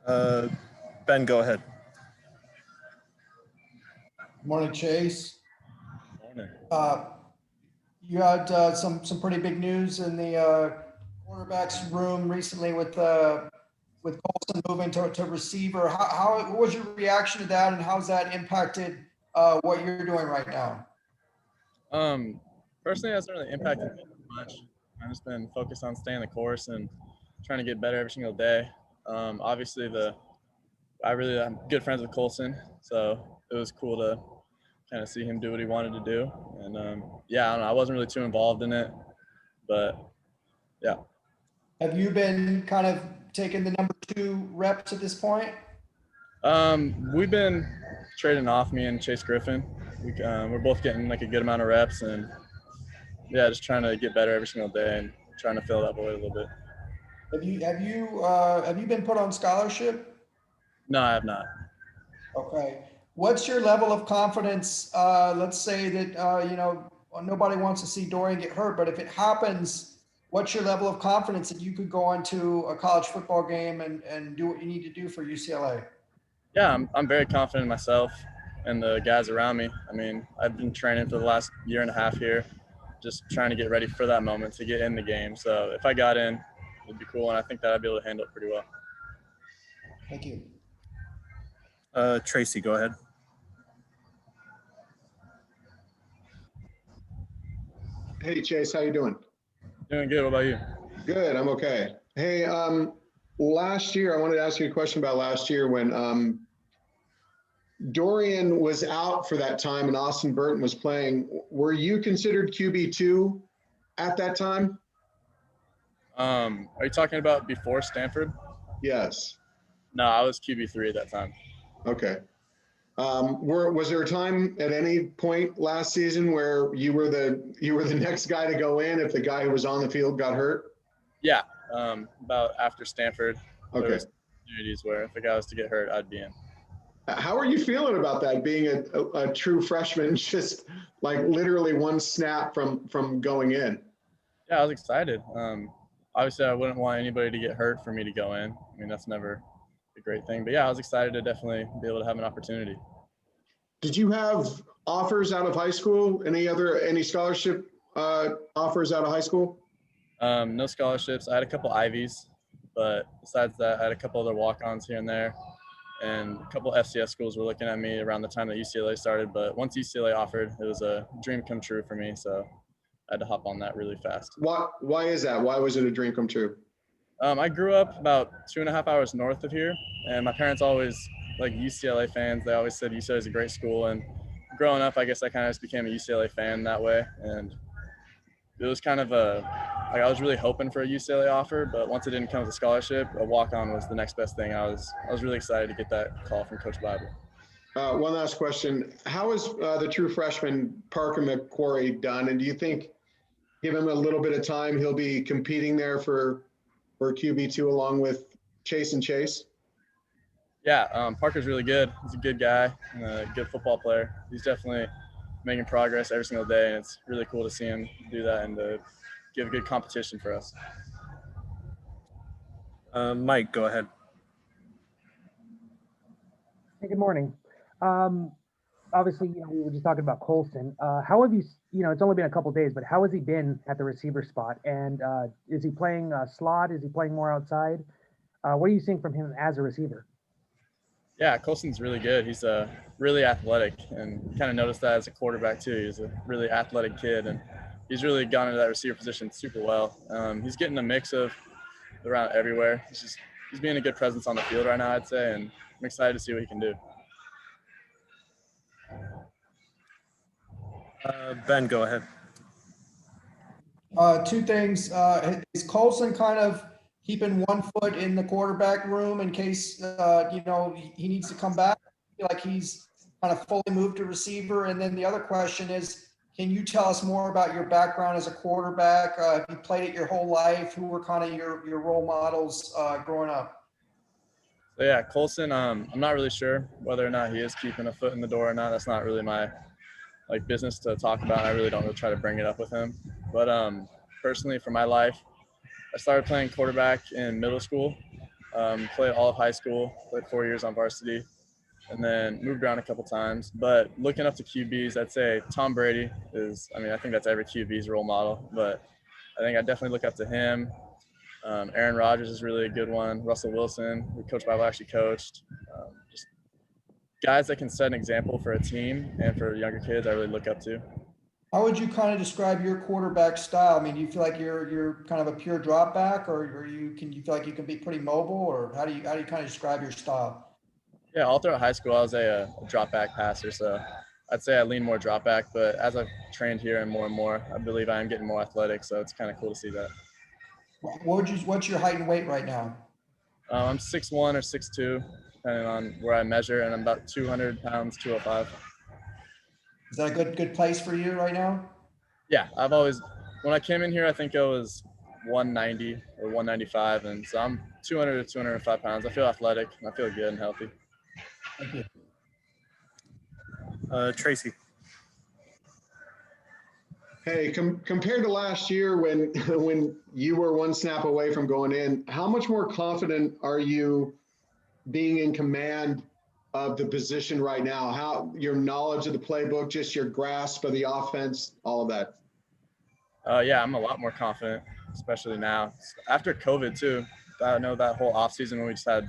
Uh, Ben, go ahead. Morning, Chase. Morning. You had some pretty big news in the quarterbacks room recently with Colson moving to receiver. What was your reaction to that, and how's that impacted what you're doing right now? Personally, it hasn't really impacted me much. I've just been focused on staying the course and trying to get better every single day. Obviously, I'm good friends with Colson, so it was cool to kind of see him do what he wanted to do. And yeah, I don't know, I wasn't really too involved in it, but yeah. Have you been kind of taking the number 2 reps at this point? We've been trading off, me and Chase Griffin. We're both getting like a good amount of reps, and yeah, just trying to get better every single day and trying to fill that void a little bit. Have you been put on scholarship? No, I have not. Okay. What's your level of confidence? Let's say that, nobody wants to see Dorian get hurt, but if it happens, what's your level of confidence that you could go into a college football game and do what you need to do for UCLA? Yeah, I'm very confident in myself and the guys around me. I mean, I've been training for the last year and a half here, just trying to get ready for that moment to get in the game. So if I got in, it'd be cool, and I think that I'd be able to handle it pretty well. Thank you. Tracy, go ahead. Hey, Chase, how you doing? Doing good. What about you? Good, I'm okay. Hey, last year, I wanted to ask you a question about last year when Dorian was out for that time and Austin Burton was playing. Were you considered QB2 at that time? Are you talking about before Stanford? Yes. No, I was QB3 at that time. Okay. Was there a time at any point last season where you were the next guy to go in if the guy who was on the field got hurt? Yeah, about after Stanford. Okay. There was opportunities where if a guy was to get hurt, I'd be in. How are you feeling about that, being a true freshman, just like literally one snap from going in? Yeah, I was excited. Obviously, I wouldn't want anybody to get hurt for me to go in. I mean, that's never a great thing. But yeah, I was excited to definitely be able to have an opportunity. Did you have offers out of high school? Any scholarship offers out of high school? No scholarships. I had a couple Ivies, but besides that, I had a couple other walk-ons here and there. And a couple FCS schools were looking at me around the time that UCLA started. But once UCLA offered, it was a dream come true for me. So I had to hop on that really fast. Why is that? Why was it a dream come true? I grew up about 2.5 hours north of here, and my parents always, like UCLA fans, they always said UCLA is a great school. And growing up, I guess I kind of just became a UCLA fan that way. And it was kind of I was really hoping for a UCLA offer, but once it didn't come with a scholarship, a walk-on was the next best thing. I was really excited to get that call from Coach Bible. One last question. How is the true freshman Parker McQuarrie done? And do you think, give him a little bit of time, he'll be competing there for QB2 along with Chase and Chase? Yeah, Parker's really good. He's a good guy and a good football player. He's definitely making progress every single day, and it's really cool to see him do that and to give a good competition for us. Mike, go ahead. Hey, good morning. Obviously, we were just talking about Colson. How have you, it's only been a couple of days, but how has he been at the receiver spot? And is he playing slot? Is he playing more outside? What are you seeing from him as a receiver? Yeah, Colson's really good. He's really athletic, and kind of noticed that as a quarterback too. He's a really athletic kid, and he's really gone into that receiver position super well. He's getting a mix of around everywhere. He's being a good presence on the field right now, I'd say, and I'm excited to see what he can do. Ben, go ahead. Two things. Is Colson kind of keeping one foot in the quarterback room in case, he needs to come back? I feel like he's kind of fully moved to receiver. And then the other question is, can you tell us more about your background as a quarterback? Have you played it your whole life? Who were kind of your role models growing up? So yeah, Colson, I'm not really sure whether or not he is keeping a foot in the door or not. That's not really my business to talk about. I really don't really try to bring it up with him. But personally, for my life, I started playing quarterback in middle school, Played all of high school, played 4 years on varsity, and then moved around a couple times. But looking up to QBs, I'd say Tom Brady is, I think that's every QB's role model, but I think I definitely look up to him. Aaron Rodgers is really a good one. Russell Wilson, who Coach Bible actually coached. Just guys that can set an example for a team and for younger kids, I really look up to. How would you kind of describe your quarterback style? I mean, do you feel like you're kind of a pure drop back, or you feel like you can be pretty mobile, or how do you kind of describe your style? Yeah, all throughout high school, I was a drop back passer, so I'd say I lean more drop back. But as I've trained here and more, I believe I am getting more athletic. So it's kind of cool to see that. What's your height and weight right now? I'm 6'1" or 6'2", depending on where I measure, and I'm about 200 pounds, 205. Is that a good place for you right now? Yeah, I've always, when I came in here, I think I was 190 or 195, and so I'm 200 to 205 pounds. I feel athletic, and I feel good and healthy. Thank you. Tracy. Hey, compared to last year when when you were one snap away from going in, how much more confident are you being in command of the position right now? How your knowledge of the playbook, just your grasp of the offense, all of that? Yeah, I'm a lot more confident, especially now. After COVID too, I know that whole offseason when we just had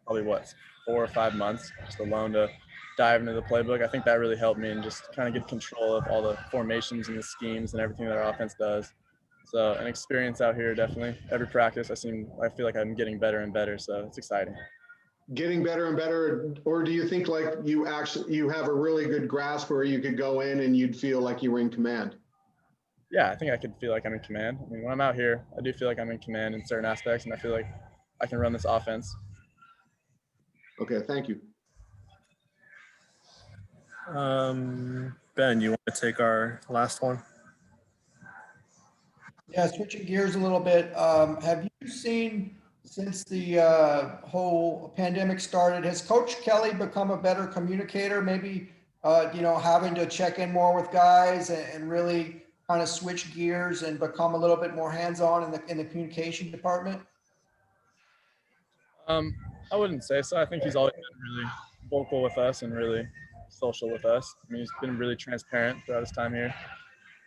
probably 4 or 5 months just alone to dive into the playbook. I think that really helped me and just kind of get control of all the formations and the schemes and everything that our offense does. So an experience out here, definitely. Every practice, I feel like I'm getting better and better. So it's exciting. Getting better and better, or do you think like you have a really good grasp where you could go in and you'd feel like you were in command? Yeah, I think I could feel like I'm in command. I mean, when I'm out here, I do feel like I'm in command in certain aspects, and I feel like I can run this offense. Okay, thank you. Ben, you want to take our last one? Yeah, switching gears a little bit. Have you seen, since the whole pandemic started, has Coach Kelly become a better communicator? Maybe having to check in more with guys and really kind of switch gears and become a little bit more hands-on in the communication department? I wouldn't say so. I think he's always been really vocal with us and really social with us. I mean, he's been really transparent throughout his time here.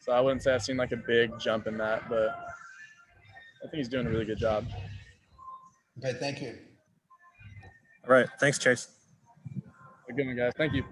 So I wouldn't say I've seen like a big jump in that, but I think he's doing a really good job. Okay, thank you. All right. Thanks, Chase. Good one, guys. Thank you.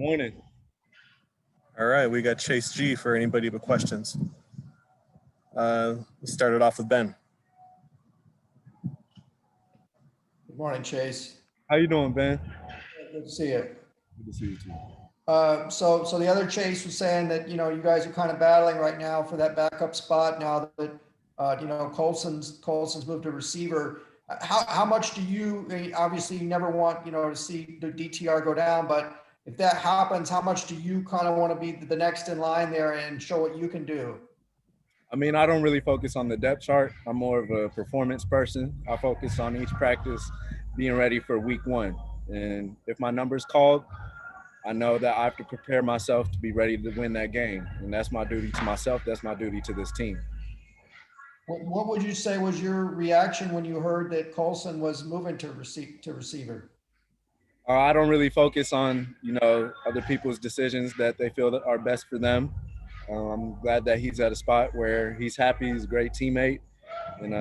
Morning. All right. We got Chase G for anybody with questions. Let's start it off with Ben. Good morning, Chase. How you doing, Ben? Good to see you. Good to see you too. So the other Chase was saying that, you guys are kind of battling right now for that backup spot now that, Colson's moved to receiver. How much do you, I mean, obviously you never want, to see the DTR go down, but if that happens, how much do you kind of want to be the next in line there and show what you can do? I mean, I don't really focus on the depth chart. I'm more of a performance person. I focus on each practice being ready for week 1. And if my number's called, I know that I have to prepare myself to be ready to win that game. And that's my duty to myself. That's my duty to this team. What would you say was your reaction when you heard that Colson was moving to receiver? I don't really focus on, other people's decisions that they feel that are best for them. I'm glad that he's at a spot where he's happy. He's a great teammate, and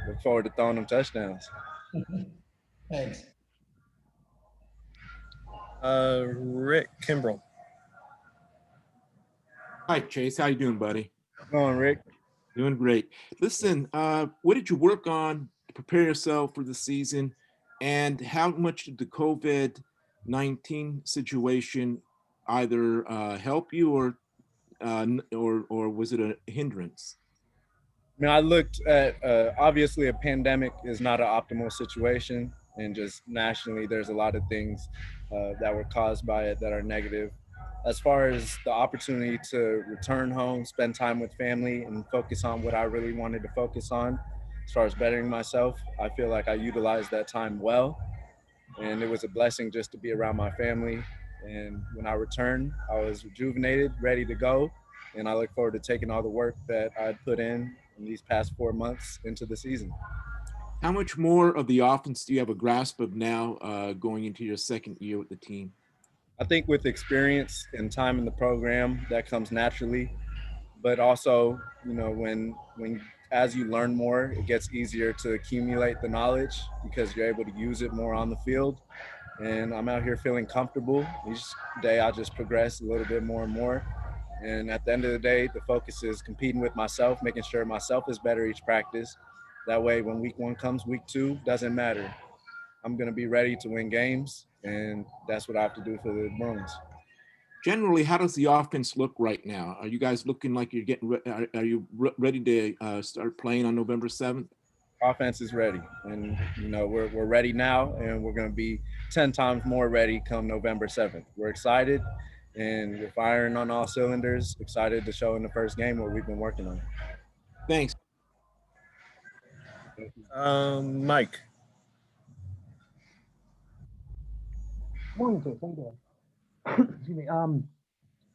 look forward to throwing him touchdowns. Thanks. Rick Kimbrell. Hi, Chase. How you doing, buddy? Come on, Rick. Doing great. Listen, what did you work on to prepare yourself for the season, and how much did the COVID-19 situation either help you or was it a hindrance? I mean, I looked at, obviously a pandemic is not an optimal situation, and just nationally, there's a lot of things that were caused by it that are negative. As far as the opportunity to return home, spend time with family, and focus on what I really wanted to focus on, as far as bettering myself, I feel like I utilized that time well. And it was a blessing just to be around my family. And when I returned, I was rejuvenated, ready to go. And I look forward to taking all the work that I'd put in these past 4 months into the season. How much more of the offense do you have a grasp of now going into your second year with the team? I think with experience and time in the program, that comes naturally. But also, you know, when as you learn more, it gets easier to accumulate the knowledge because you're able to use it more on the field. And I'm out here feeling comfortable. Each day I just progress a little bit more and more. And at the end of the day, the focus is competing with myself, making sure myself is better each practice. That way, when week one comes, week two doesn't matter. I'm going to be ready to win games, and that's what I have to do for the Bruins. Generally, how does the offense look right now? Are you guys looking like you're getting? Are you ready to start playing on November 7th? Offense is ready, and you know we're ready now, and we're going to be 10 times more ready come November 7th. We're excited, and we're firing on all cylinders. Excited to show in the first game what we've been working on. Thanks. Mike. Morning, Chase. How you doing? Excuse me.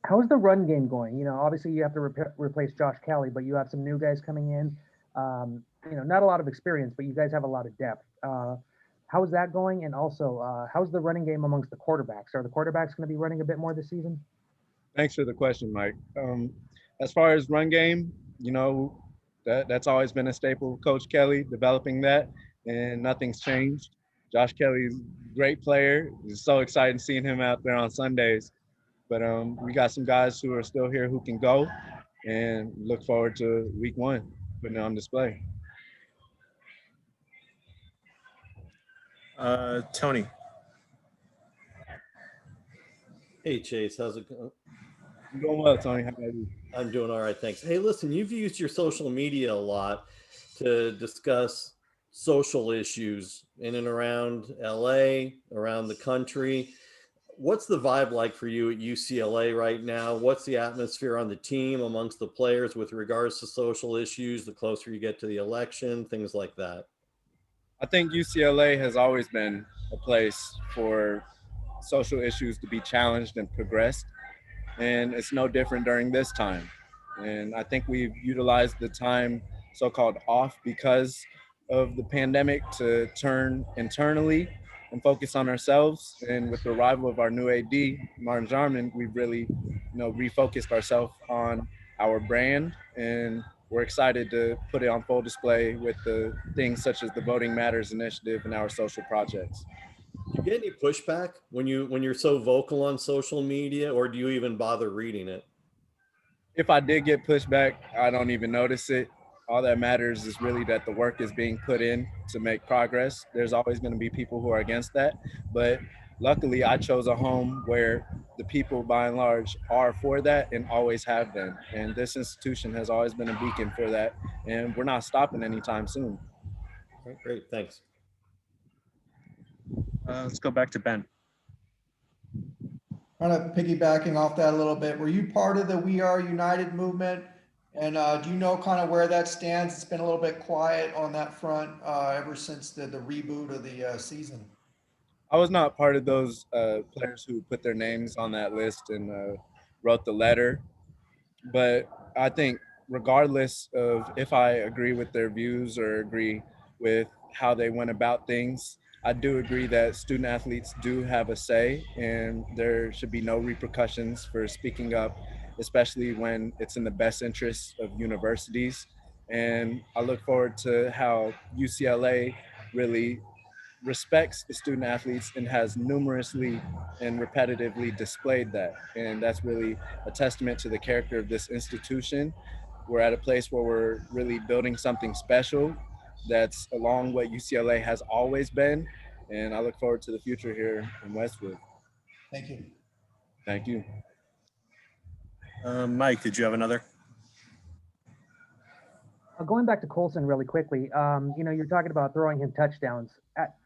How's the run game going? You know, obviously you have to replace Josh Kelly, but you have some new guys coming in. You know, not a lot of experience, but you guys have a lot of depth. How's that going? And also, how's the running game amongst the quarterbacks? Are the quarterbacks going to be running a bit more this season? Thanks for the question, Mike. As far as run game, you know, that's always been a staple of Coach Kelly, developing that, and nothing's changed. Josh Kelly's a great player. It's so exciting seeing him out there on Sundays. But we got some guys who are still here who can go, and look forward to week one, putting it on display. Tony. Hey Chase, how's it going? I'm doing well, Tony. How about you? I'm doing all right, thanks. Hey, listen, you've used your social media a lot to discuss social issues in and around LA, around the country. What's the vibe like for you at UCLA right now? What's the atmosphere on the team amongst the players with regards to social issues, the closer you get to the election, things like that? I think UCLA has always been a place for social issues to be challenged and progressed. And it's no different during this time. And I think we've utilized the time so-called off because of the pandemic to turn internally and focus on ourselves. And with the arrival of our new AD, Martin Jarman, we've really, refocused ourselves on our brand, and we're excited to put it on full display with the things such as the Voting Matters initiative and our social projects. Do you get any pushback when you're so vocal on social media, or do you even bother reading it? If I did get pushback, I don't even notice it. All that matters is really that the work is being put in to make progress. There's always going to be people who are against that, but luckily I chose a home where the people by and large are for that and always have been. And this institution has always been a beacon for that, and we're not stopping anytime soon. All right, great, thanks. Let's go back to Ben. Kind of piggybacking off that a little bit, were you part of the We Are United movement? And do you know kind of where that stands? It's been a little bit quiet on that front ever since the reboot of the season. I was not part of those players who put their names on that list and wrote the letter, but I think regardless of if I agree with their views or agree with how they went about things, I do agree that student athletes do have a say, and there should be no repercussions for speaking up, especially when it's in the best interest of universities. And I look forward to how UCLA really respects the student athletes and has numerously and repetitively displayed that. And that's really a testament to the character of this institution. We're at a place where we're really building something special that's along what UCLA has always been. And I look forward to the future here in Westwood. Thank you. Thank you. Mike, did you have another? Going back to Colson really quickly, you're talking about throwing him touchdowns.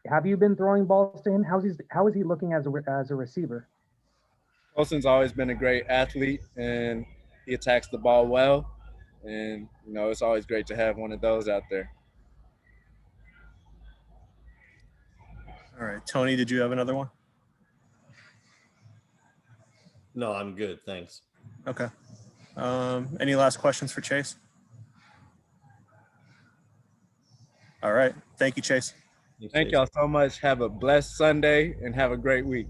Have you been throwing balls to him? How is he looking as a receiver? Colson's always been a great athlete, and he attacks the ball well. And, it's always great to have one of those out there. All right, Tony, did you have another one? No, I'm good. Thanks. Okay. Any last questions for Chase? All right. Thank you, Chase. Thank y'all so much. Have a blessed Sunday and have a great week.